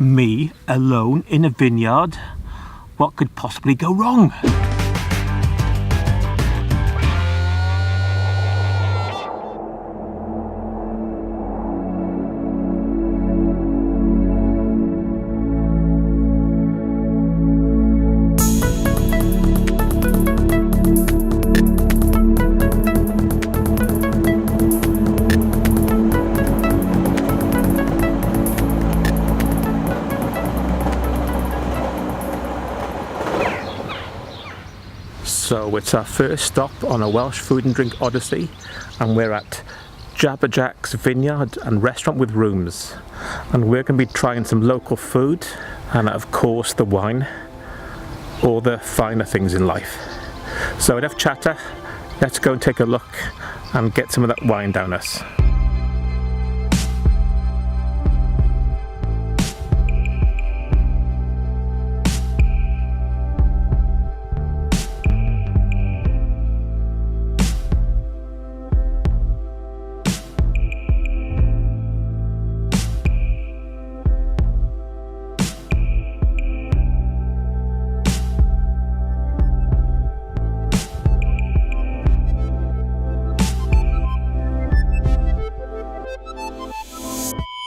Me alone in a vineyard? What could possibly go wrong? So it's our first stop on a Welsh food and drink odyssey, and we're at Jabajak's Vineyard and Restaurant with Rooms, and we're going to be trying some local food and of course the wine, all the finer things in life. So enough chatter, let's go and take a look and get some of that wine down us.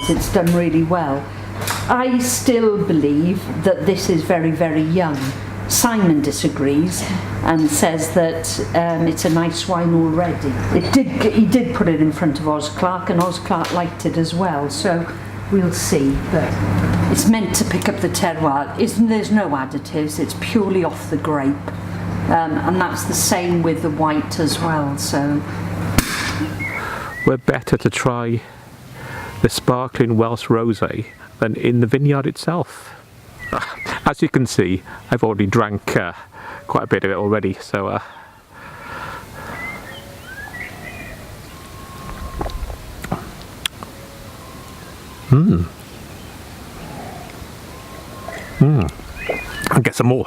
It's done really well. I still believe that this is very, very young. Simon disagrees and says that it's a nice wine already. He did put it in front of Oz Clarke, and Oz Clarke liked it as well, so we'll see. But it's meant to pick up the terroir. There's no additives, it's purely off the grape. And that's the same with the white as well, so. We're better to try the sparkling Welsh rosé than in the vineyard itself. As you can see, I've already drank quite a bit of it already, so I'll get some more.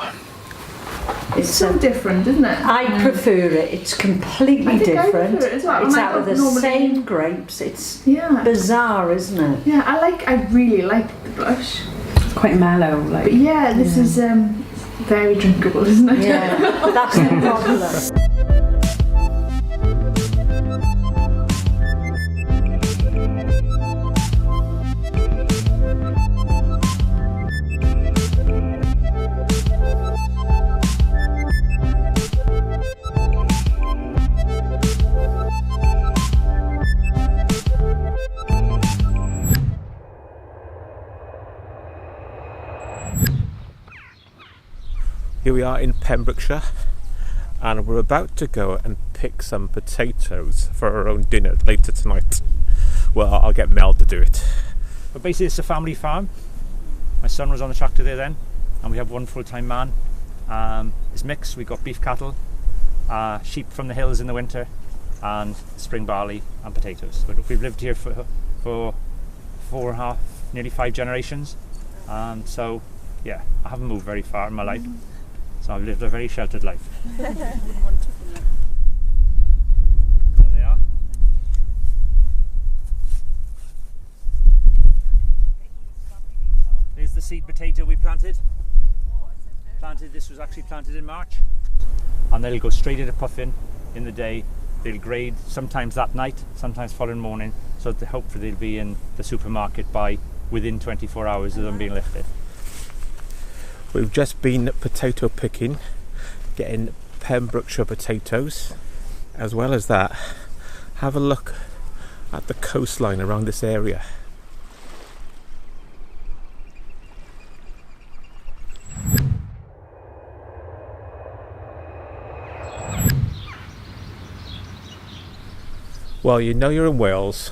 It's so different, isn't it? I prefer it. It's completely different. I prefer it as well. It's And out of the same grapes. It's bizarre, isn't it? Yeah, I really like the blush. It's quite mellow, like. But yeah, this is very drinkable, isn't it? Yeah, that's the problem. Here we are in Pembrokeshire, and we're about to go and pick some potatoes for our own dinner later tonight. Well, I'll get Mel to do it. But basically it's a family farm. My son was on the tractor there then, and we have one full-time man. It's mixed. We've got beef cattle, sheep from the hills in the winter, and spring barley and potatoes. But we've lived here for 4.5, nearly 5 generations. So yeah, I haven't moved very far in my life. So I've lived a very sheltered life. There they are. There's the seed potato we planted. This was actually planted in March. And they'll go straight into puffin in the day. They'll grade sometimes that night, sometimes following morning. So hopefully they'll be in the supermarket by within 24 hours of them being lifted. We've just been potato picking, getting Pembrokeshire potatoes. As well as that, have a look at the coastline around this area. Well, you know you're in Wales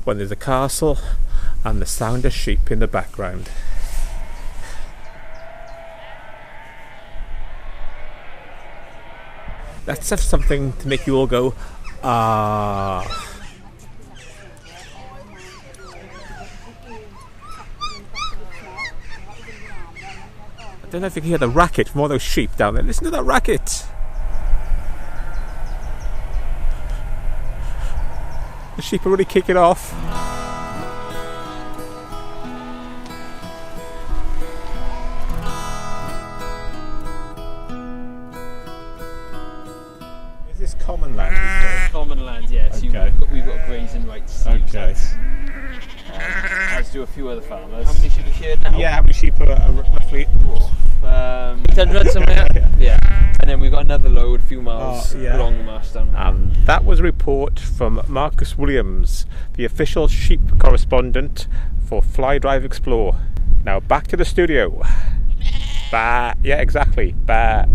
when there's a castle and the sound of sheep in the background. That's just something to make you all go, ah. I don't know if you can hear the racket from all those sheep down there. Listen to that racket. The sheep are really kicking off. Okay. As do a few other farmers. How many sheep are here now? Yeah, how many sheep are roughly? 800 something like that? Yeah. And then we've got another load a few miles along the marsh down there. And that was a report from Marcus Williams, the official sheep correspondent for Fly Drive Explore. Now back to the studio. Bah. Yeah, exactly. Bah.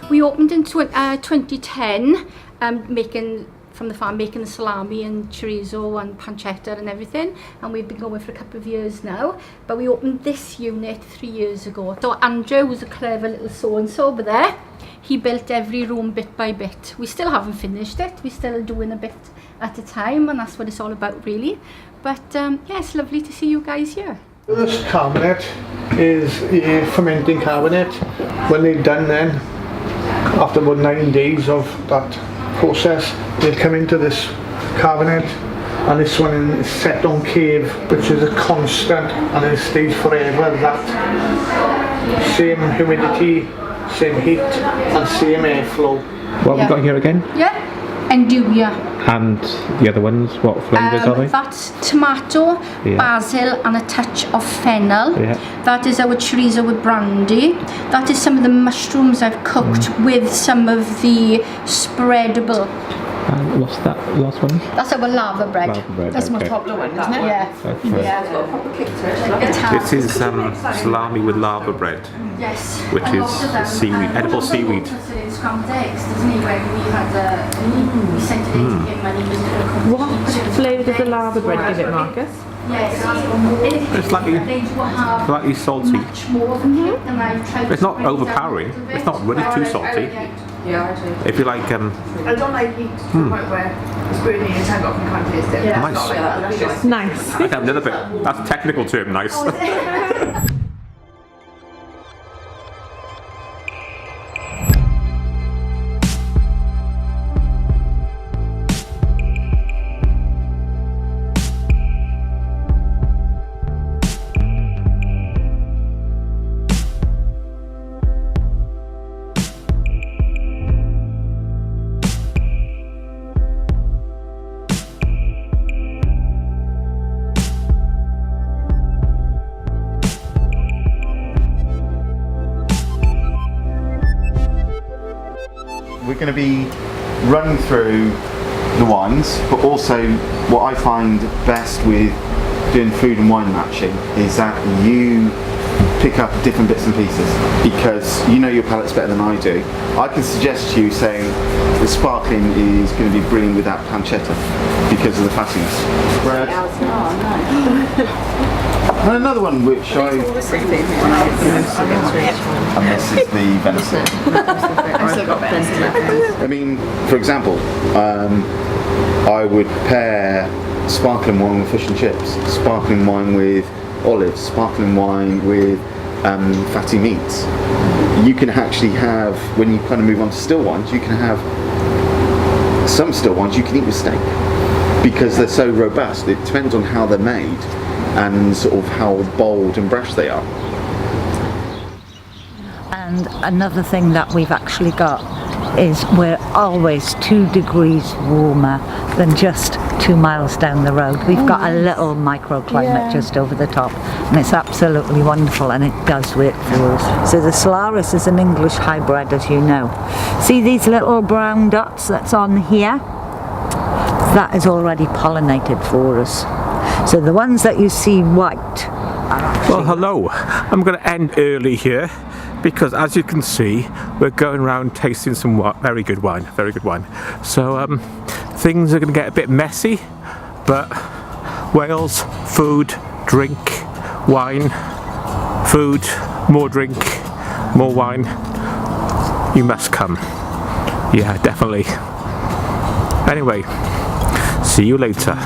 We opened in 2010, making the salami and chorizo and pancetta and everything, and we've been going for a couple of years now. But we opened this unit 3 years ago. So Andrew was a clever little so-and-so over there. He built every room bit by bit. We still haven't finished it. We're still doing a bit at a time, and that's what it's all about really. But yeah, it's lovely to see you guys here. This carbonet is a fermenting carbonet. When they're done then, after about 9 days of that process, they come into this carbonet, and this one is set on cave, which is a constant, and it stays forever. That same humidity, same heat, and same airflow. What have we got here again? Yeah, Andouille. And the other ones, what flavours are they? That's tomato, basil and a touch of fennel. Yeah. That is our chorizo with brandy. That is some of the mushrooms I've cooked with some of the spreadable. And what's that last one? That's our lava bread. Lava bread, That's the most okay. popular one, isn't it? Yeah. Okay. Yeah. This is salami with lava bread, Yes. which is seaweed, edible seaweed. Scrambled eggs, doesn't he? When we had we sent it in to him and he was going to come. What flavour does the lava bread give it, Marcus? Yes. It's slightly salty. Much more than I've tried. It's not overpowering. It's not really too salty. Yeah, I do. If you like, I don't like heat to the point where it's burning and I can't taste it. Yeah. nice. Nice. I have another bit. That's a technical term. Nice. We're going to be running through the wines, but also what I find best with doing food and wine matching is that you pick up different bits and pieces, because you know your palates better than I do. I can suggest to you saying the sparkling is going to be brilliant with that pancetta because of the fattiness. And another one which and this is the venison. I've still got venison. I mean, for example, I would pair sparkling wine with fish and chips, sparkling wine with olives, sparkling wine with fatty meats. You can actually have, when you kind of move on to still wines, you can have some still wines you can eat with steak because they're so robust. It depends on how they're made and sort of how bold and brash they are. And another thing that we've actually got is we're always 2 degrees warmer than just 2 miles down the road. We've got a little microclimate just over the top, and it's absolutely wonderful, and it does work for us. So the Solaris is an English hybrid, as you know. See these little brown dots that's on here? That is already pollinated for us. So the ones that you see white are actually... Well, hello. I'm going to end early here because, as you can see, we're going around tasting some very good wine. So things are going to get a bit messy, but Wales, food, drink, wine, food, more drink, more wine. You must come. Yeah, definitely. Anyway, see you later.